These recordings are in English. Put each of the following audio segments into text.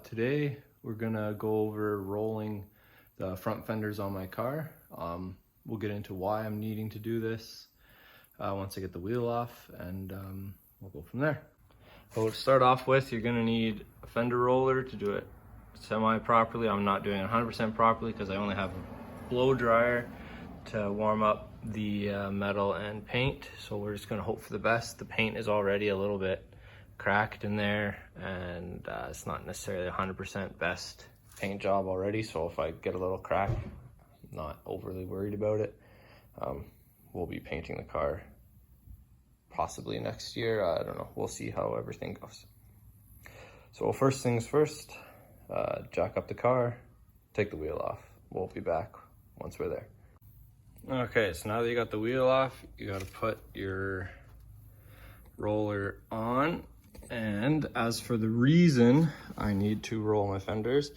Today we're gonna go over rolling the front fenders on my car. We'll get into why I'm needing to do this once I get the wheel off, and we'll go from there. So to start off with, you're gonna need a fender roller to do it semi-properly. I'm not doing it 100% properly because I only have a blow dryer to warm up the metal and paint. So we're just gonna hope for the best. The paint is already a little bit cracked in there, and it's not necessarily 100% best paint job already. So if I get a little crack, I'm not overly worried about it. We'll be painting the car possibly next year. I don't know, we'll see how everything goes. So first things first, jack up the car, take the wheel off. We'll be back once we're there. Okay, so now that you got the wheel off, you got to put your roller on. And as for the reason I need to roll my fenders,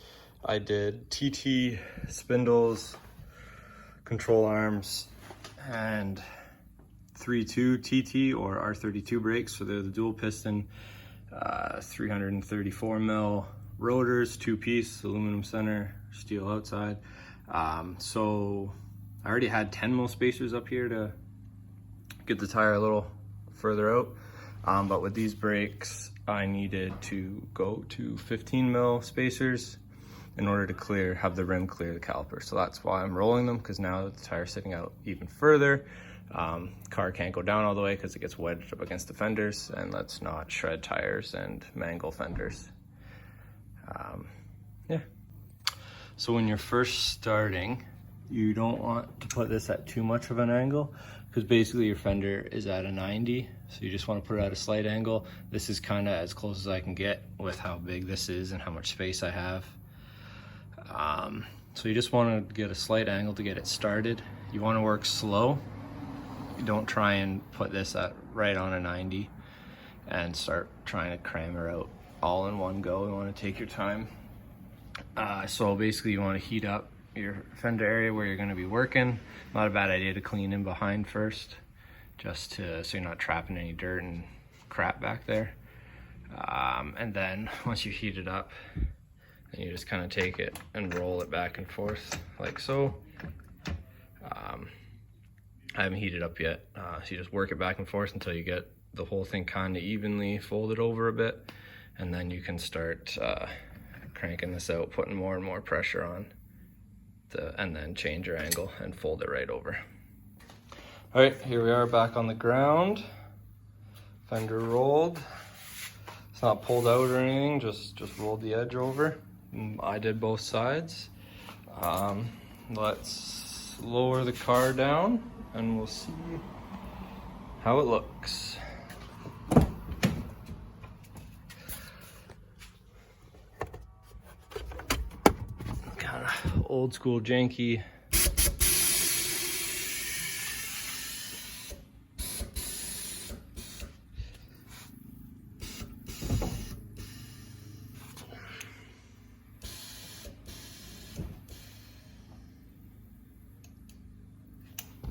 I did TT spindles, control arms, and 3.2 TT or R32 brakes. So they're the dual piston, 334 mil rotors, 2-piece, aluminum center, steel outside. So I already had 10 mil spacers up here to get the tire a little further out. But with these brakes, I needed to go to 15 mil spacers in order to have the rim clear the caliper. So that's why I'm rolling them, because now that the tire's sitting out even further, car can't go down all the way because it gets wedged up against the fenders, and let's not shred tires and mangle fenders. Yeah. So when you're first starting, you don't want to put this at too much of an angle, because basically your fender is at a 90, so you just want to put it at a slight angle. This is kind of as close as I can get with how big this is and how much space I have. So you just want to get a slight angle to get it started. You want to work slow. You don't try and put this at right on a 90 and start trying to cram her out all in one go. You want to take your time. So basically you want to heat up your fender area where you're going to be working. Not a bad idea to clean in behind first, just so you're not trapping any dirt and crap back there. And then once you heat it up, then you just kind of take it and roll it back and forth like so. I haven't heated up yet, so you just work it back and forth until you get the whole thing kind of evenly folded over a bit, and then you can start cranking this out, putting more and more pressure on, and then change your angle and fold it right over. All right, here we are back on the ground. Fender rolled. It's not pulled out or anything, just rolled the edge over. I did both sides. Let's lower the car down and we'll see how it looks. Kind of old school janky.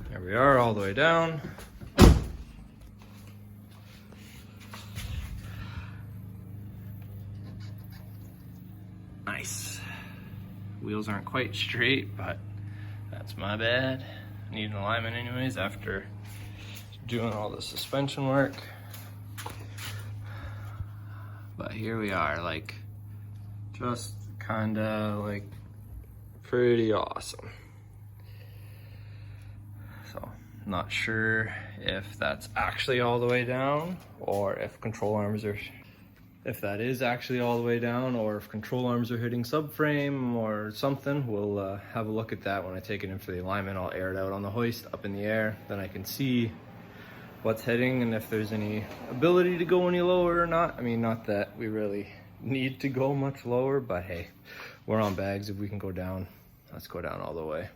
There we are, all the way down. Nice. Wheels aren't quite straight, but that's my bad. I need an alignment anyways after doing all the suspension work. But here we are, like, just kinda like pretty awesome. So not sure if that's actually all the way down, or if control arms are, if that is actually all the way down, or if control arms are hitting subframe or something. We'll have a look at that when I take it in for the alignment. I'll air it out on the hoist up in the air, then I can see what's hitting and if there's any ability to go any lower or not. I mean, not that we really need to go much lower, but hey, we're on bags. If we can go down, let's go down all the way.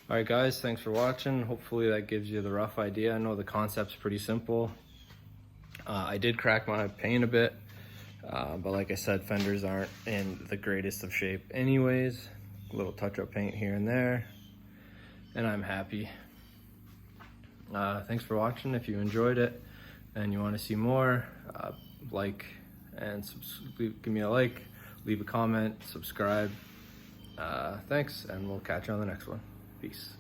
All right guys, thanks for watching. Hopefully that gives you the rough idea. I know the concept's pretty simple. I did crack my paint a bit, but like I said, fenders aren't in the greatest of shape anyways. A little touch-up paint here and there, and I'm happy. Thanks for watching. If you enjoyed it and you want to see more, like and give me a like, leave a comment, subscribe. Thanks, and we'll catch you on the next one. Peace.